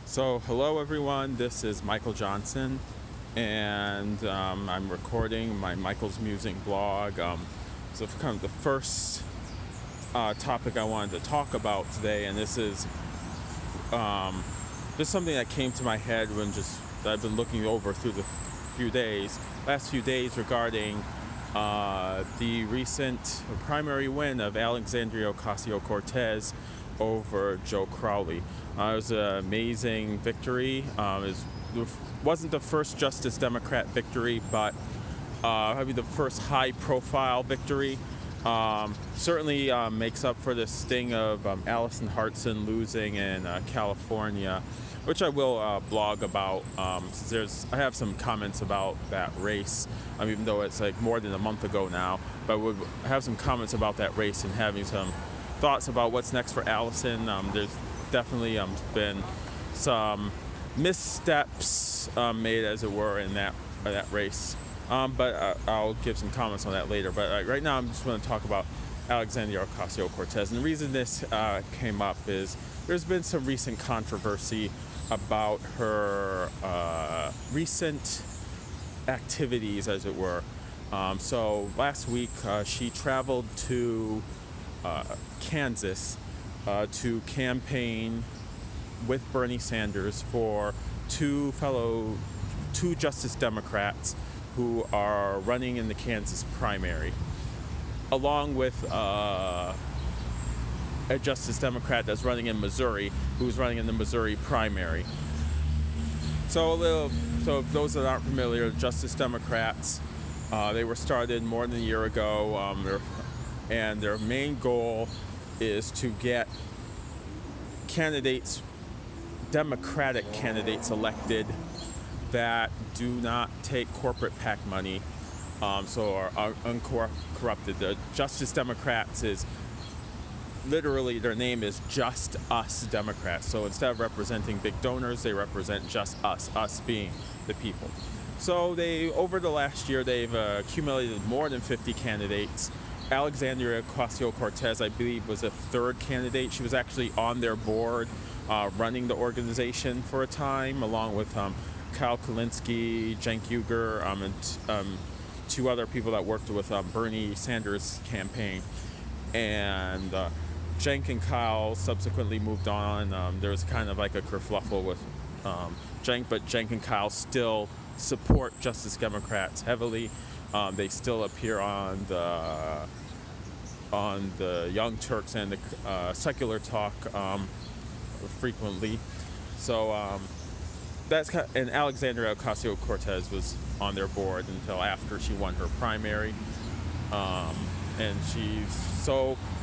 So, hello everyone, this is Michael Johnson, and I'm recording my Michael's Musing blog. So, kind of the first topic I wanted to talk about today, and this is just something that came to my head that I've been looking over through the last few days regarding the recent primary win of Alexandria Ocasio-Cortez over Joe Crowley. It was an amazing victory. It wasn't the first Justice Democrat victory, but probably the first high-profile victory. Certainly makes up for the sting of Allison Hartson losing in California, which I will blog about. Since I have some comments about that race, even though it's like more than a month ago now. But I have some comments about that race and having some thoughts about what's next for Allison. There's definitely been some missteps made, as it were, in that race. But I'll give some comments on that later. But right now, I'm just going to talk about Alexandria Ocasio-Cortez. And the reason this came up is there's been some recent controversy about her recent activities, as it were. So last week, she traveled to Kansas to campaign with Bernie Sanders for two Justice Democrats who are running in the Kansas primary, along with a Justice Democrat that's running in Missouri, who's running in the Missouri primary. So if those that aren't familiar, Justice Democrats, they were started more than a year ago, and their main goal is to get Democratic candidates elected that do not take corporate PAC money, so are uncorrupted. The Justice Democrats is literally, their name is Just Us Democrats. So instead of representing big donors, they represent just us being the people. So over the last year, they've accumulated more than 50 candidates. Alexandria Ocasio-Cortez, I believe, was a third candidate. She was actually on their board, running the organization for a time, along with Kyle Kulinski, Cenk Uygur, and two other people that worked with Bernie Sanders' campaign. And Cenk and Kyle subsequently moved on. There was kind of like a kerfluffle with Cenk, but Cenk and Kyle still support Justice Democrats heavily. They still appear on the Young Turks and the Secular Talk frequently. So and Alexandria Ocasio-Cortez was on their board until after she won her primary, and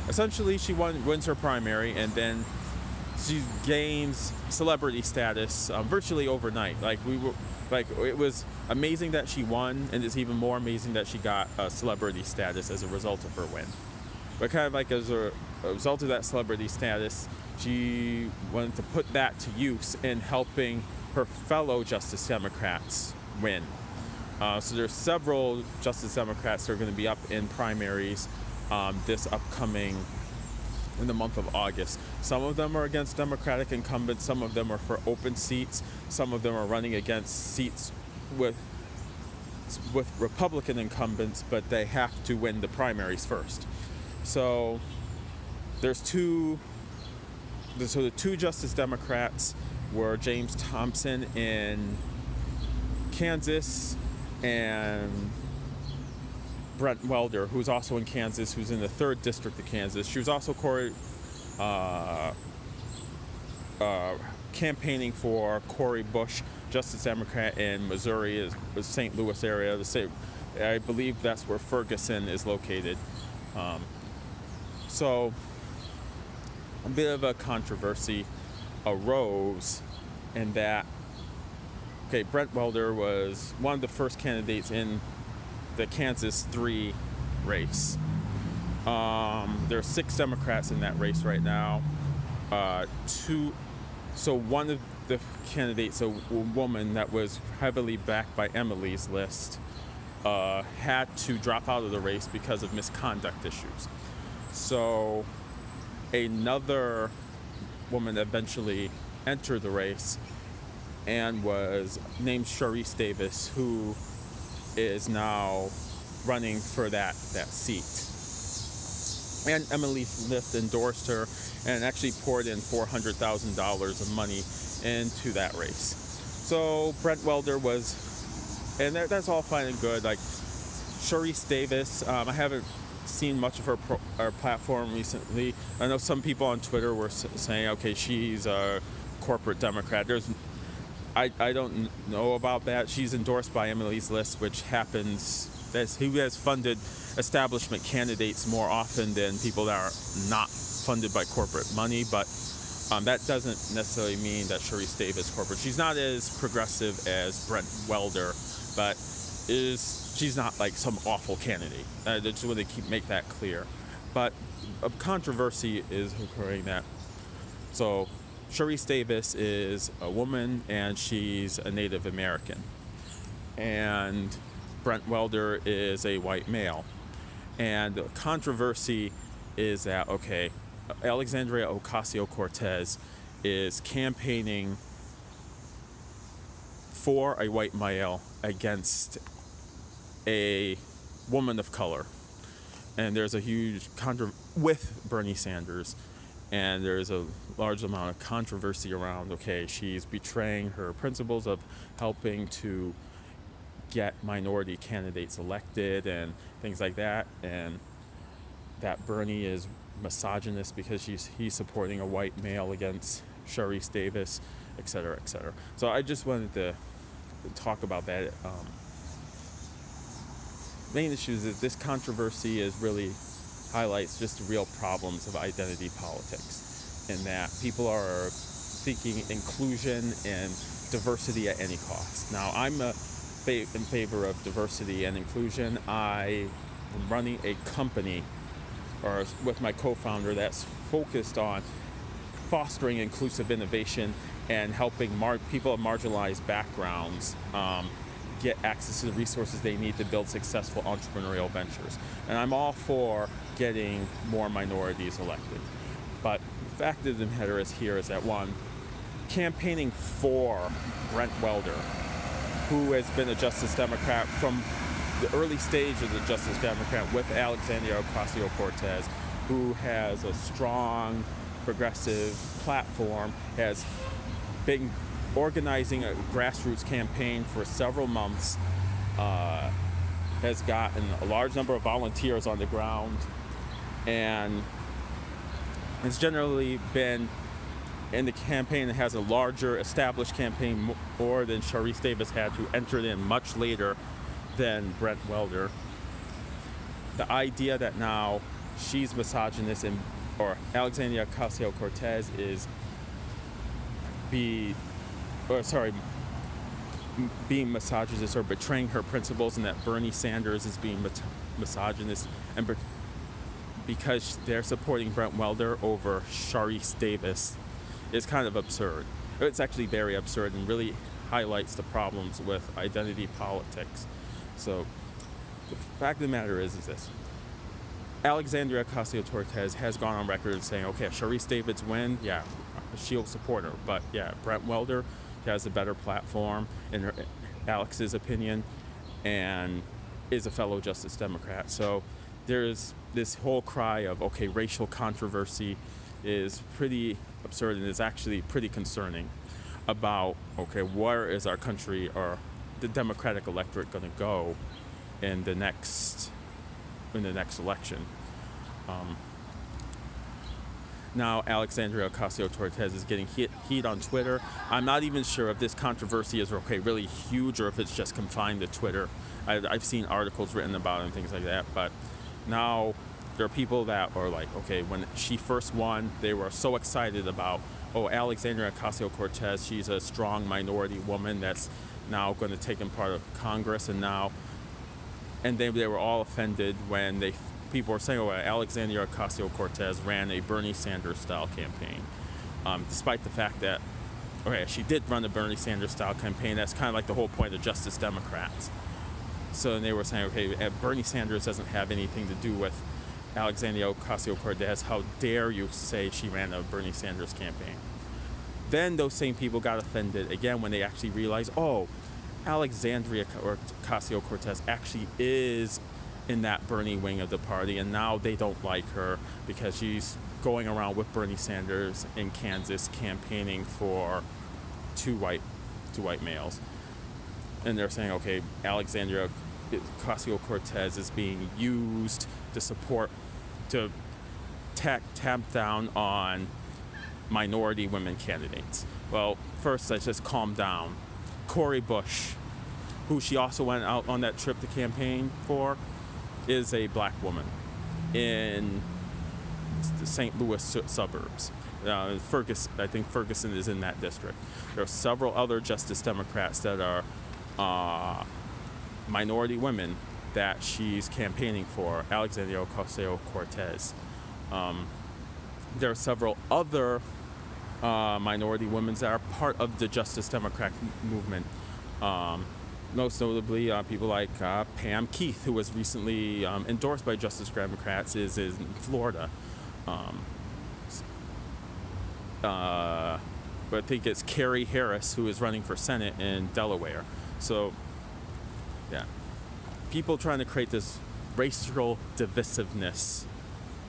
essentially she wins her primary, and then she gains celebrity status virtually overnight. It was amazing that she won, and it's even more amazing that she got celebrity status as a result of her win. But kind of like as a result of that celebrity status, she wanted to put that to use in helping her fellow Justice Democrats win. So there's several Justice Democrats that are going to be up in primaries this upcoming in the month of August. Some of them are against Democratic incumbents, some of them are for open seats, some of them are running against seats with Republican incumbents, but they have to win the primaries first. So the two Justice Democrats were James Thompson in Kansas and Brent Welder, who's also in Kansas, who's in the 3rd District of Kansas. She was also campaigning for Cori Bush, Justice Democrat in Missouri, the St. Louis area. I believe that's where Ferguson is located. So a bit of a controversy arose in that, Brent Welder was one of the first candidates in the Kansas 3 race. There are 6 Democrats in that race right now. So one of the candidates, a woman that was heavily backed by Emily's list, had to drop out of the race because of misconduct issues. So another woman eventually enter the race and was named Sharice Davis, who is now running for that seat. And Emily Lift endorsed her and actually poured in $400,000 of money into that race. So Brent Welder was, and that's all fine and good. Like Sharice Davis, I haven't seen much of her platform recently. I know some people on Twitter were saying, okay, she's a corporate Democrat. I don't know about that. She's endorsed by Emily's List, which happens, who has funded establishment candidates more often than people that are not funded by corporate money, but that doesn't necessarily mean that Sharice Davis corporate. She's not as progressive as Brent Welder, but she's not like some awful candidate. I just want to make that clear. But a controversy is occurring that, so Sharice Davis is a woman and she's a Native American. And Brent Welder is a white male. And the controversy is that, okay, Alexandria Ocasio-Cortez is campaigning for a white male against a woman of color. And there's a huge with Bernie Sanders. And there's a large amount of controversy around, okay, she's betraying her principles of helping to get minority candidates elected and things like that, and that Bernie is misogynist because he's supporting a white male against Sharice Davis, et cetera, et cetera. So I just wanted to talk about that. Main issues is this controversy really highlights just the real problems of identity politics, in that people are seeking inclusion and diversity at any cost. Now, I'm in favor of diversity and inclusion. I am running a company, or with my co-founder, that's focused on fostering inclusive innovation and helping people of marginalized backgrounds get access to the resources they need to build successful entrepreneurial ventures. And I'm all for getting more minorities elected. But the fact of the matter is that, one, campaigning for Brent Welder, who has been a Justice Democrat from the early stage of the Justice Democrat with Alexandria Ocasio-Cortez, who has a strong progressive platform, has been organizing a grassroots campaign for several months, has gotten a large number of volunteers on the ground, and has generally been in the campaign that has a larger established campaign more than Sharice Davis had, who entered in much later than Brent Welder. The idea that now she's misogynist or Alexandria Ocasio-Cortez is being misogynist or betraying her principles, and that Bernie Sanders is being misogynist and because they're supporting Brent Welder over Sharice Davis is kind of absurd. It's actually very absurd and really highlights the problems with identity politics. So the fact of the matter is this. Alexandria Ocasio-Cortez has gone on record saying, okay, if Sharice Davis win, yeah, she'll support her. But yeah, Brent Welder has a better platform in Alex's opinion and is a fellow Justice Democrat. So there's this whole cry of, okay, racial controversy is pretty absurd and is actually pretty concerning about, okay, where is our country or the Democratic electorate going to go in the next election. Now Alexandria Ocasio-Cortez is getting heat on Twitter. I'm not even sure if this controversy is really huge or if it's just confined to Twitter. I've seen articles written about it and things like that, but now there are people that are like, okay, when she first won, they were so excited about, oh, Alexandria Ocasio-Cortez, she's a strong minority woman that's now going to take in part of Congress, and they were all offended when people were saying, oh, Alexandria Ocasio-Cortez ran a Bernie Sanders-style campaign, despite the fact that, okay, she did run a Bernie Sanders-style campaign. That's kind of like the whole point of Justice Democrats. So they were saying, okay, Bernie Sanders doesn't have anything to do with Alexandria Ocasio-Cortez. How dare you say she ran a Bernie Sanders campaign? Then those same people got offended again when they actually realized, oh, Alexandria Ocasio-Cortez actually is in that Bernie wing of the party, and now they don't like her because she's going around with Bernie Sanders in Kansas campaigning for two white males. And they're saying, okay, Alexandria Ocasio-Cortez is being used to tap down on minority women candidates. Well, first, let's just calm down. Cori Bush, who she also went out on that trip to campaign for, is a black woman in the St. Louis suburbs. I think Ferguson is in that district. There are several other Justice Democrats that are minority women that she's campaigning for, Alexandria Ocasio-Cortez. There are several other minority women that are part of the Justice Democrat movement. Most notably, people like Pam Keith, who was recently endorsed by Justice Democrats, is in Florida. But I think it's Carrie Harris, who is running for Senate in Delaware. So, yeah. People trying to create this racial divisiveness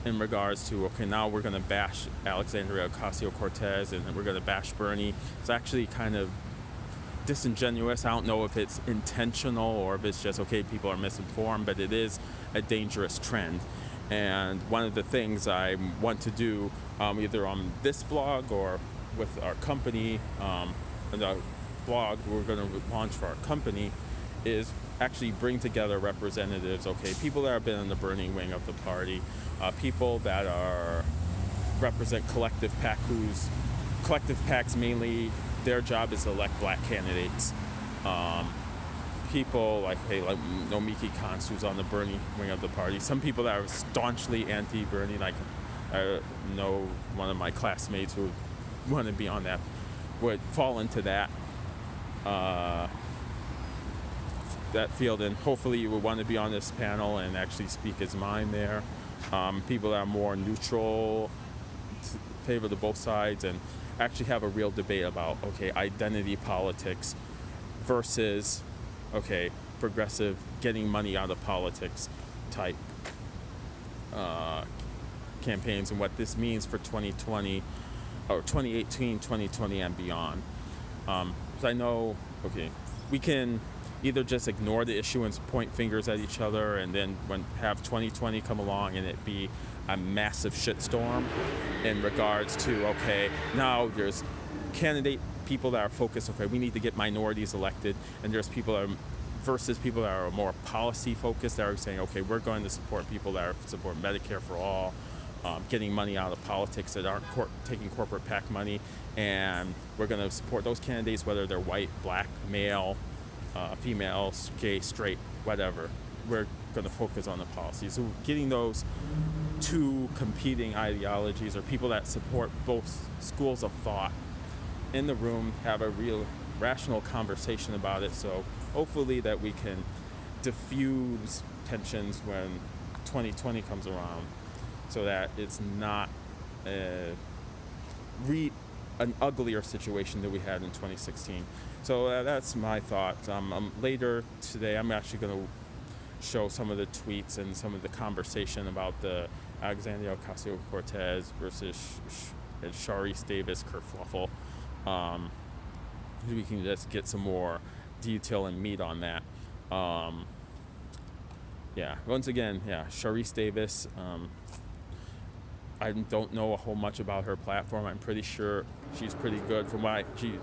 in regards to, okay, now we're going to bash Alexandria Ocasio-Cortez and we're going to bash Bernie. It's actually kind of disingenuous. I don't know if it's intentional or if it's just, okay, people are misinformed, but it is a dangerous trend. And one of the things I want to do, either on this blog or with our company, the blog we're going to launch for our company, is actually bring together representatives, okay, people that have been in the Bernie wing of the party, people that represent collective PACs mainly, their job is to elect black candidates. People like Nomiki Konst, who's on the Bernie wing of the party. Some people that are staunchly anti-Bernie, like I know one of my classmates who want to be on that, would fall into that field, and hopefully you would want to be on this panel and actually speak his mind there. People that are more neutral, favor to both sides, and actually have a real debate about, okay, identity politics versus, okay, progressive getting money out of politics type campaigns, and what this means for 2020 or 2018, 2020 and beyond. Because I know, okay, we can either just ignore the issue and point fingers at each other, and then have 2020 come along and it be a massive shitstorm in regards to, okay, now there's people that are focused, okay, we need to get minorities elected, and there's people versus people that are more policy focused that are saying, okay, we're going to support people that support Medicare for all, getting money out of politics that aren't taking corporate PAC money, and we're going to support those candidates whether they're white, black, male, female, gay, straight, whatever. We're going to focus on the policies. So getting those two competing ideologies, or people that support both schools of thought, in the room, have a real rational conversation about it. So hopefully that we can diffuse tensions when 2020 comes around, so that it's not an uglier situation that we had in 2016. So that's my thoughts. Later today, I'm actually going to show some of the tweets and some of the conversation about the Alexandria Ocasio-Cortez versus Sharice Davis kerfuffle. We can just get some more detail and meat on that. Once again, Sharice Davis. I don't know a whole much about her platform. I'm pretty sure she's pretty good. From what she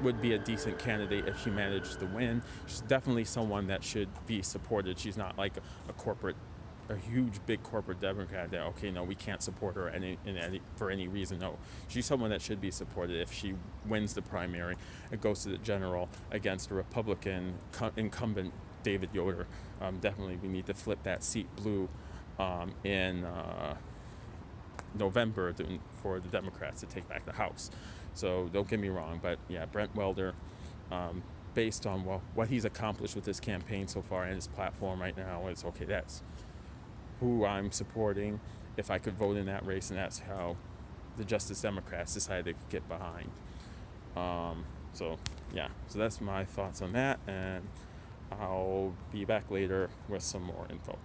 would be a decent candidate if she managed to win. She's definitely someone that should be supported. She's not like a huge big corporate Democrat that, okay, no, we can't support her for any reason. No, she's someone that should be supported if she wins the primary. It goes to the general against a Republican incumbent, David Yoder. Definitely, we need to flip that seat blue in November for the Democrats to take back the House. So don't get me wrong, but yeah, Brent Welder, based on what he's accomplished with his campaign so far and his platform right now, it's okay, that's who I'm supporting if I could vote in that race, and that's how the Justice Democrats decided to get behind. So that's my thoughts on that, and I'll be back later with some more info.